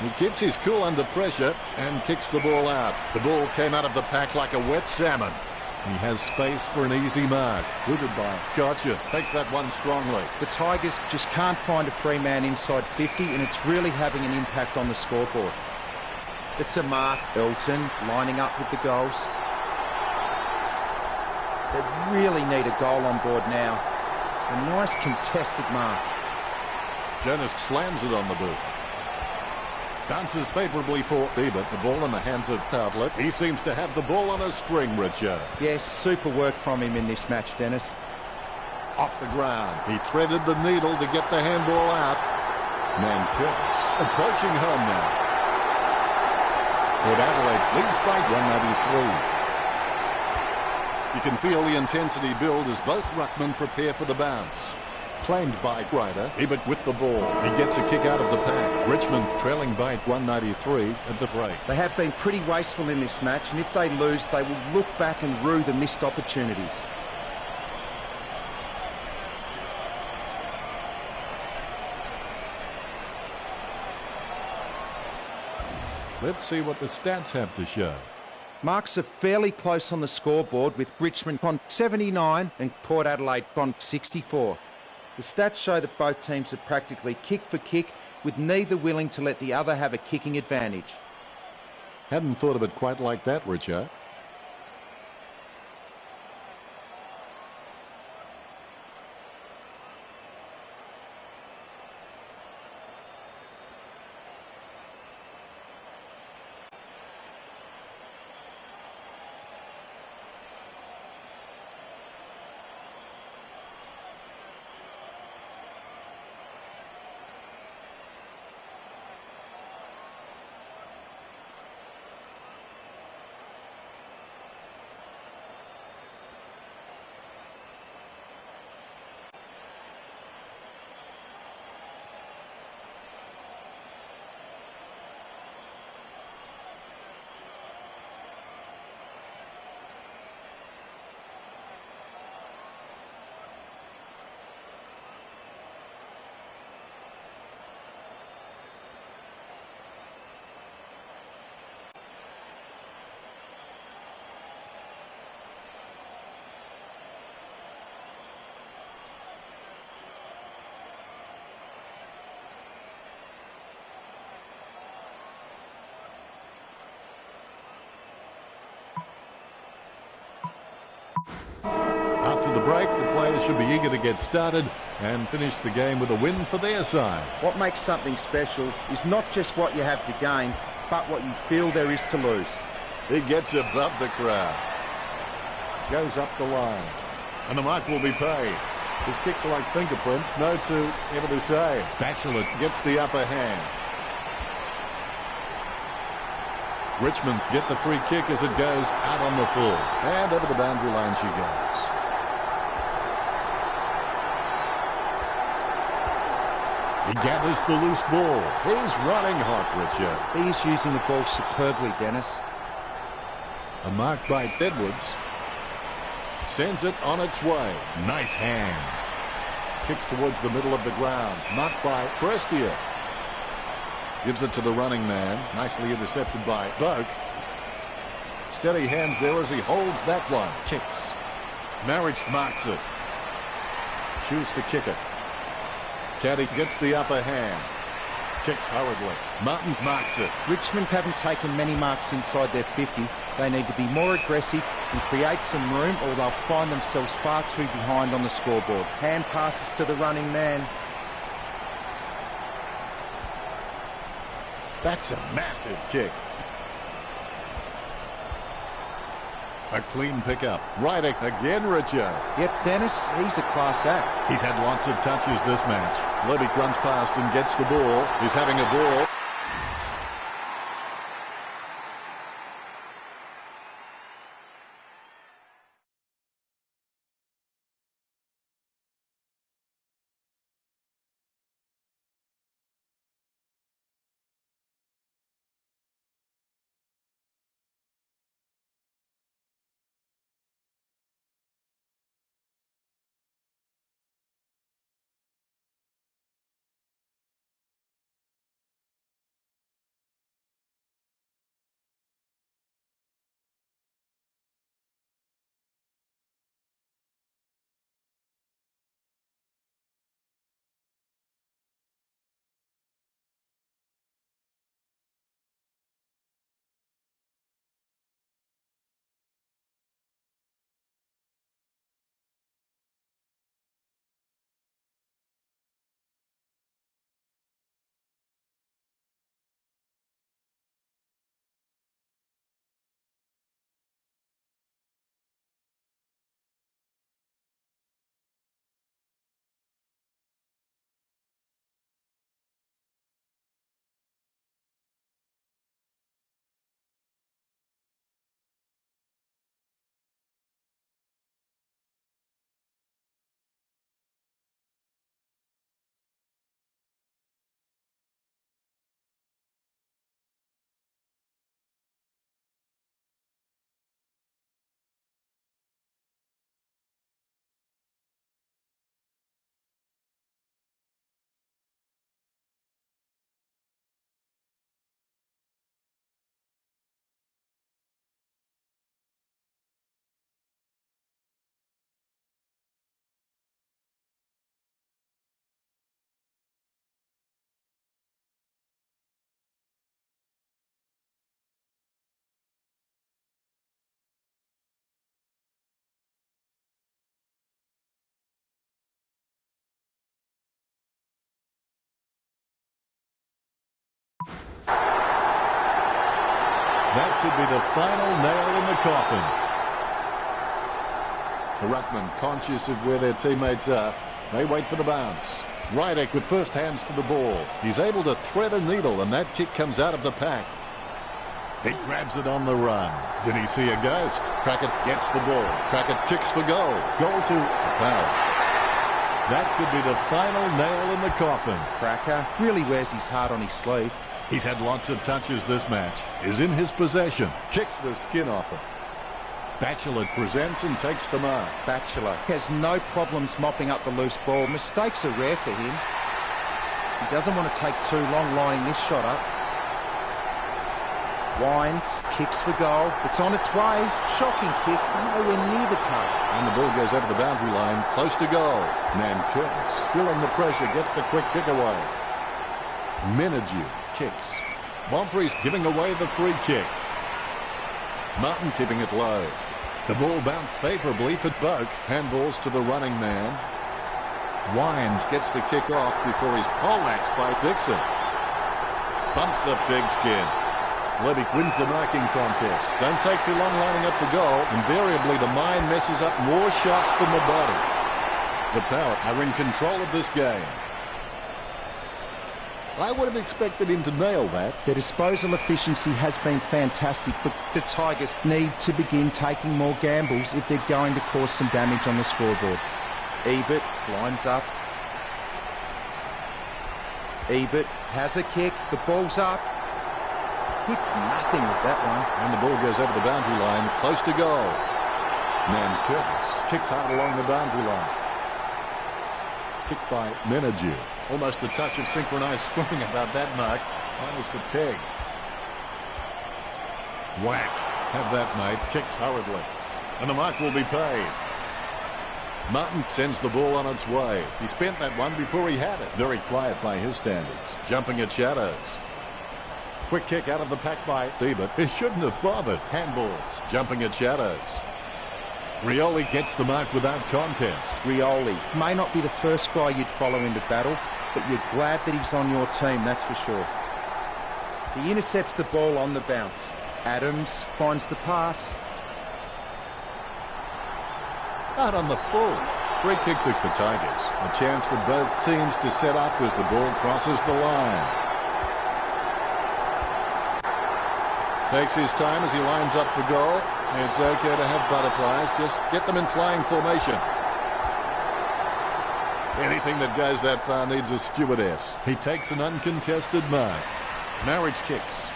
He keeps his cool under pressure and kicks the ball out. The ball came out of the pack like a wet salmon. He has space for an easy mark. Rooted by Gotcha. Takes that one strongly. The Tigers just can't find a free man inside 50, and it's really having an impact on the scoreboard. It's a mark. Elton lining up with the goals. They really need a goal on board now. A nice contested mark. Jonas slams it on the boot. Bounces favourably for Ebert. The ball in the hands of Outlet. He seems to have the ball on a string, Richard. Yes, super work from him in this match, Dennis. Off the ground. He threaded the needle to get the handball out. Man Curtis approaching home now. Port Adelaide leads by 193. You can feel the intensity build as both ruckmen prepare for the bounce. Claimed by Ryder. Ebert with the ball. He gets a kick out of the pack. Richmond trailing by 193 at the break. They have been pretty wasteful in this match, and if they lose, they will look back and rue the missed opportunities. Let's see what the stats have to show. Marks are fairly close on the scoreboard, with Richmond on 79 and Port Adelaide on 64. The stats show that both teams are practically kick for kick, with neither willing to let the other have a kicking advantage. Hadn't thought of it quite like that, Richard. after the break, the players should be eager to get started and finish the game with a win for their side. What makes something special is not just what you have to gain, but what you feel there is to lose. He gets above the crowd. Goes up the line. And the mark will be paid. His kicks are like fingerprints, no two ever the same. Batchelor gets the upper hand. Richmond get the free kick as it goes out on the full. And over the boundary line she goes. He gathers the loose ball. He's running hot, Richard. He is using the ball superbly, Dennis. A mark by Edwards. Sends it on its way. Nice hands. Kicks towards the middle of the ground. Marked by Prestia. Gives it to the running man. Nicely intercepted by Boak. Steady hands there as he holds that one. Kicks. Marriage marks it. Choose to kick it. Caddy gets the upper hand. Kicks hurriedly. Martin marks it. Richmond haven't taken many marks inside their 50. They need to be more aggressive and create some room, or they'll find themselves far too behind on the scoreboard. Hand passes to the running man. That's a massive kick. A clean pickup. Right again, Richard. Yep, Dennis, he's a class act. He's had lots of touches this match. Levick runs past and gets the ball. He's having a ball. That could be the final nail in the coffin. The ruckman, conscious of where their teammates are, they wait for the bounce. Rydek with first hands to the ball. He's able to thread a needle, and that kick comes out of the pack. He grabs it on the run. Did he see a ghost? Trackett gets the ball. Trackett kicks for goal. Goal to foul. That could be the final nail in the coffin. Cracker really wears his heart on his sleeve. He's had lots of touches this match. Is in his possession. Kicks the skin off it. Batchelor presents and takes the mark. Batchelor has no problems mopping up the loose ball. Mistakes are rare for him. He doesn't want to take too long lining this shot up. Winds, kicks for goal. It's on its way. Shocking kick, nowhere near the target. And the ball goes over the boundary line, close to goal. Curtis, feeling the pressure, gets the quick kick away. Menadue kicks. Bonfries giving away the free kick. Martin keeping it low. The ball bounced favourably for Boak. Handballs to the running man. Wines gets the kick off before he's poleaxed by Dixon. Bumps the pigskin. Levick wins the marking contest. Don't take too long lining up for goal. Invariably, the mind messes up more shots than the body. The Power are in control of this game. I would have expected him to nail that. Their disposal efficiency has been fantastic, but the Tigers need to begin taking more gambles if they're going to cause some damage on the scoreboard. Ebert lines up. Ebert has a kick. The ball's up. Hits nothing with that one. And the ball goes over the boundary line, close to goal. Curtis kicks hard along the boundary line. Kicked by Menadue. Almost a touch of synchronised swimming about that mark. Minus the peg. Whack. Have that, mate. Kicks hurriedly. And the mark will be paid. Martin sends the ball on its way. He spent that one before he had it. Very quiet by his standards. Jumping at shadows. Quick kick out of the pack by Ebert. He shouldn't have bothered. Handballs. Jumping at shadows. Rioli gets the mark without contest. Rioli may not be the first guy you'd follow into battle, but you're glad that he's on your team, that's for sure. He intercepts the ball on the bounce. Adams finds the pass. Out on the full. Free kick took the Tigers. A chance for both teams to set up as the ball crosses the line. Takes his time as he lines up for goal. It's okay to have butterflies. Just get them in flying formation. Anything that goes that far needs a stewardess. He takes an uncontested mark. Marriage kicks.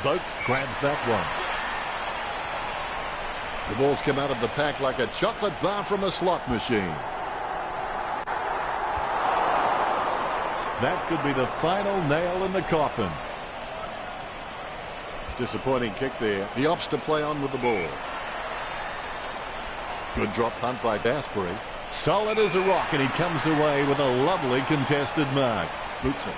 Boak grabs that one. The ball's come out of the pack like a chocolate bar from a slot machine. That could be the final nail in the coffin. Disappointing kick there. The ops to play on with the ball. Good drop punt by Dasbury. Solid as a rock, and he comes away with a lovely contested mark. Boots it.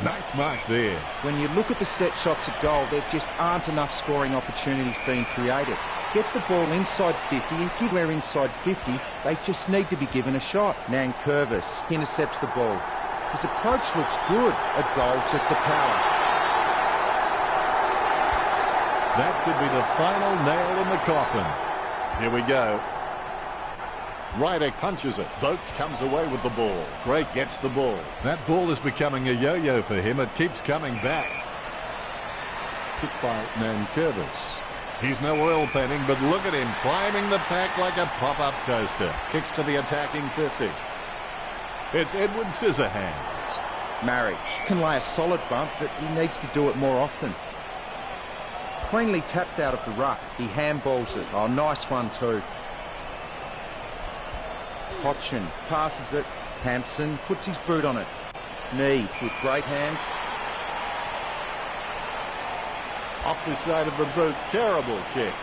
Nice mark there. When you look at the set shots at goal, there just aren't enough scoring opportunities being created. Get the ball inside 50 and give where inside 50, they just need to be given a shot. Nankervis intercepts the ball. His approach looks good. A goal took the Power. That could be the final nail in the coffin. Here we go. Ryder punches it. Boak comes away with the ball. Gray gets the ball. That ball is becoming a yo-yo for him. It keeps coming back. Kicked by Nankervis. He's no oil painting, but look at him climbing the pack like a pop-up toaster. Kicks to the attacking 50. It's Edward Scissorhands. Marriage can lay a solid bump, but he needs to do it more often. Cleanly tapped out of the ruck. He handballs it. Oh, nice one too. Hodgson passes it. Hampson puts his boot on it. Need with great hands. Off the side of the boot. Terrible kick.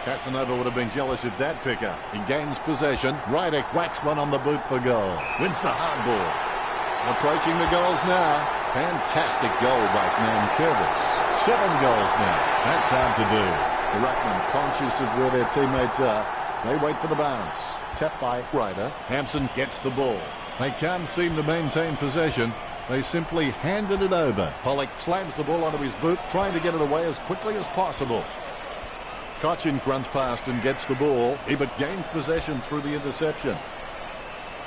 Casanova would have been jealous of that pickup. He gains possession. Ryder whacks one on the boot for goal. Wins the hardball. Approaching the goals now. Fantastic goal by Nankervis. 7 goals now. That's hard to do. The Ruckman, conscious of where their teammates are, they wait for the bounce. Tapped by Ryder. Hampson gets the ball. They can't seem to maintain possession. They simply handed it over. Pollock slams the ball onto his boot, trying to get it away as quickly as possible. Cochin runs past and gets the ball. Ebert gains possession through the interception.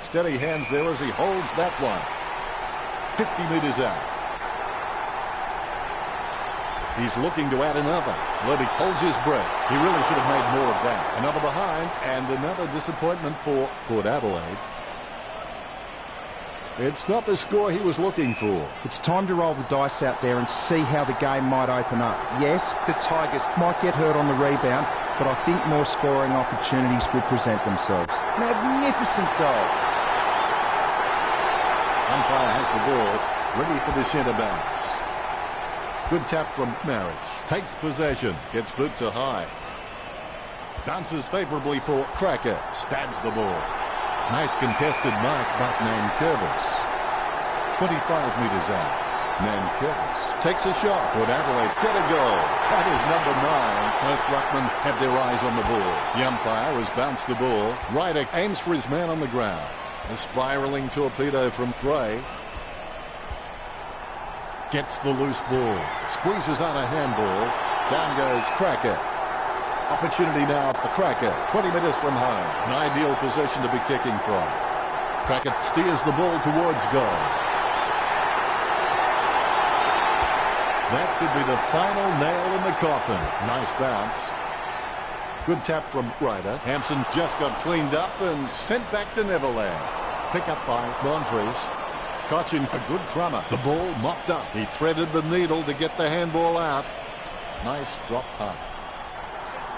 Steady hands there as he holds that one. 50 metres out. He's looking to add another. Levick holds his breath. He really should have made more of that. Another behind and another disappointment for Port Adelaide. It's not the score he was looking for. It's time to roll the dice out there and see how the game might open up. Yes, the Tigers might get hurt on the rebound, but I think more scoring opportunities will present themselves. Magnificent goal. Umpire has the ball, ready for the centre bounce. Good tap from Marriage. Takes possession, gets boot to high. Bounces favourably for Cracker, stabs the ball. Nice contested mark by Nankervis. 25 metres out. Nankervis takes a shot. Would Adelaide get a goal? That is number 9. Both ruckmen have their eyes on the ball. The umpire has bounced the ball. Ryder aims for his man on the ground. A spiralling torpedo from Gray. Gets the loose ball. Squeezes on a handball. Down goes Cracker. Opportunity now for Cracker. 20 metres from home. An ideal position to be kicking from. Cracker steers the ball towards goal. That could be the final nail in the coffin. Nice bounce. Good tap from Ryder. Hampson just got cleaned up and sent back to Neverland. Pick up by Monfries. Cochin, a good crummer. The ball mopped up. He threaded the needle to get the handball out. Nice drop punt.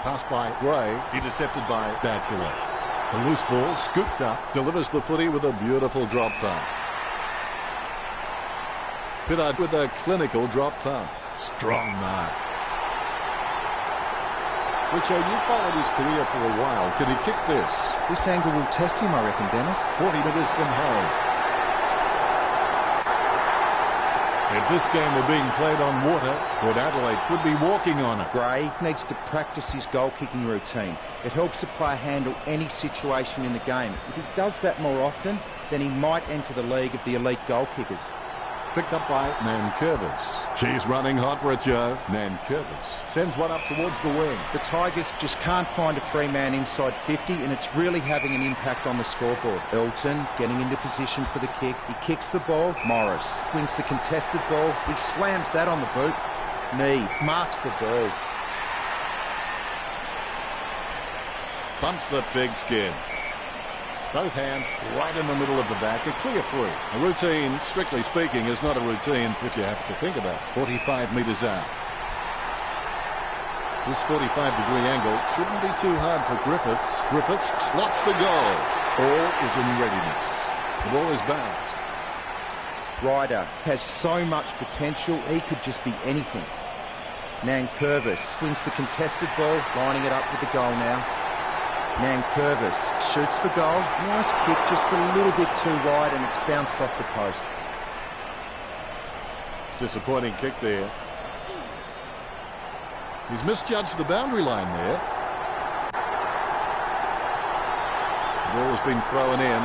Pass by Gray. Intercepted by Batchelor. The loose ball scooped up. Delivers the footy with a beautiful drop punt. Pittard with a clinical drop punt. Strong mark. Richo, you followed his career for a while. Can he kick this? This angle will test him, I reckon, Dennis. 40 metres from home. If this game were being played on water, Port Adelaide would be walking on it. Gray needs to practice his goal-kicking routine. It helps a player handle any situation in the game. If he does that more often, then he might enter the league of the elite goal kickers. Picked up by Nankervis. She's running hot, Richo. Nankervis sends one up towards the wing. The Tigers just can't find a free man inside 50, and it's really having an impact on the scoreboard. Elton getting into position for the kick. He kicks the ball. Morris wins the contested ball. He slams that on the boot. Need marks the ball. Bumps the big skin. Both hands right in the middle of the back, a clear free. A routine, strictly speaking, is not a routine if you have to think about it. 45 metres out. This 45-degree angle shouldn't be too hard for Griffiths. Griffiths slots the goal. All is in readiness. The ball is bounced. Ryder has so much potential, he could just be anything. Nankervis wins the contested ball, lining it up with the goal now. Nankervis shoots for goal. Nice kick, just a little bit too wide, and it's bounced off the post. Disappointing kick there. He's misjudged the boundary line there. The ball has been thrown in.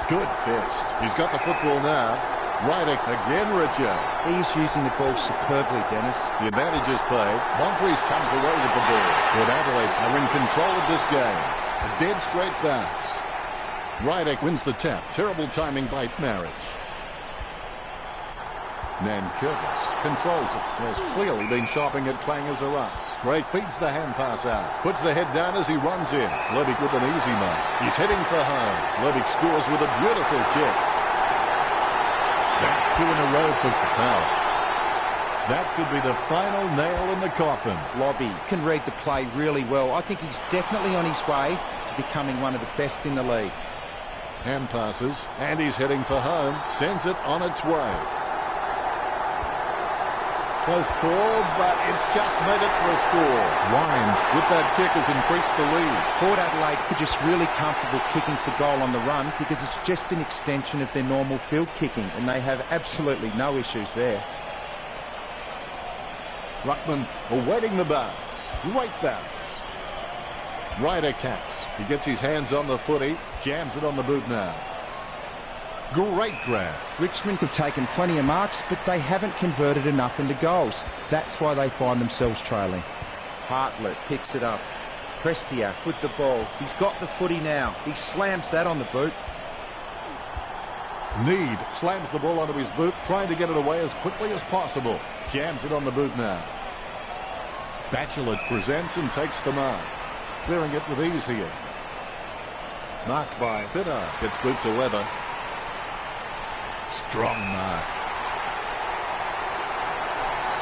Good fist. He's got the football now. Ryder again, Richard. He's using the ball superbly, Dennis. The advantage is played. Monfries comes away with the ball. Port Adelaide are in control of this game. A dead straight bounce. Ryder wins the tap. Terrible timing by Marriage. Nankervis controls it. Has clearly been shopping at Clangers or us. Gray feeds the hand pass out. Puts the head down as he runs in. Levick with an easy mark. He's heading for home. Levick scores with a beautiful kick. That's 2 in a row for Capel. That could be the final nail in the coffin. Lobby can read the play really well. I think he's definitely on his way to becoming one of the best in the league. Hand passes, and he's heading for home. Sends it on its way. Close call, but it's just made it for a score. Wines, with that kick, has increased the lead. Port Adelaide are just really comfortable kicking for goal on the run because it's just an extension of their normal field kicking, and they have absolutely no issues there. Ruckman awaiting the bounce. Great bounce. Ryder taps. He gets his hands on the footy, jams it on the boot now. Great grab. Richmond have taken plenty of marks, but they haven't converted enough into goals. That's why they find themselves trailing. Hartlett picks it up. Prestia with the ball. He's got the footy now. He slams that on the boot. Need slams the ball onto his boot, trying to get it away as quickly as possible. Jams it on the boot now. Batchelor presents and takes the mark. Clearing it with ease here. Marked by Pittard. Gets boot to Weber. Strong mark.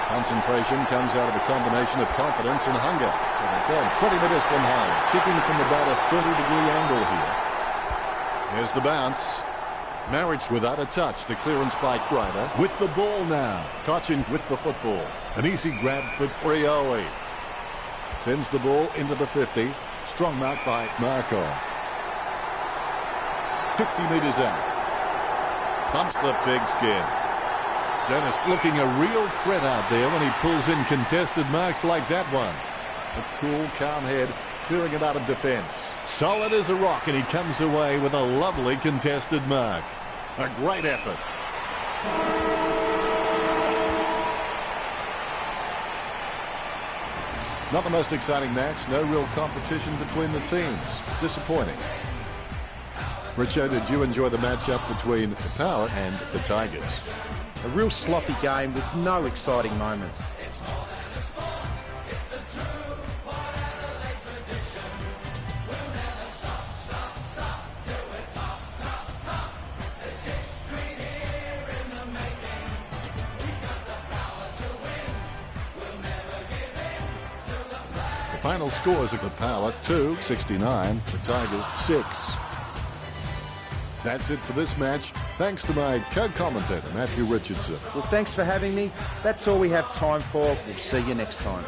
Concentration comes out of a combination of confidence and hunger. So they turn 20 metres from home. Kicking from about a 30-degree angle here. Here's the bounce. Marriage without a touch. The clearance by Ryder. With the ball now. Cochin with the football. An easy grab for Prioli. Sends the ball into the 50. Strong mark by Markov. 50 metres out. Bumps the big skin. Jonas looking a real threat out there when he pulls in contested marks like that one. A cool, calm head, clearing it out of defence. Solid as a rock, and he comes away with a lovely contested mark. A great effort. Not the most exciting match. No real competition between the teams. Disappointing. Richo, did you enjoy the matchup between the Power and the Tigers? A real sloppy game with no exciting moments. The final scores of the Power 2, 69, the Tigers 6. That's it for this match. Thanks to my co-commentator, Matthew Richardson. Well, thanks for having me. That's all we have time for. We'll see you next time.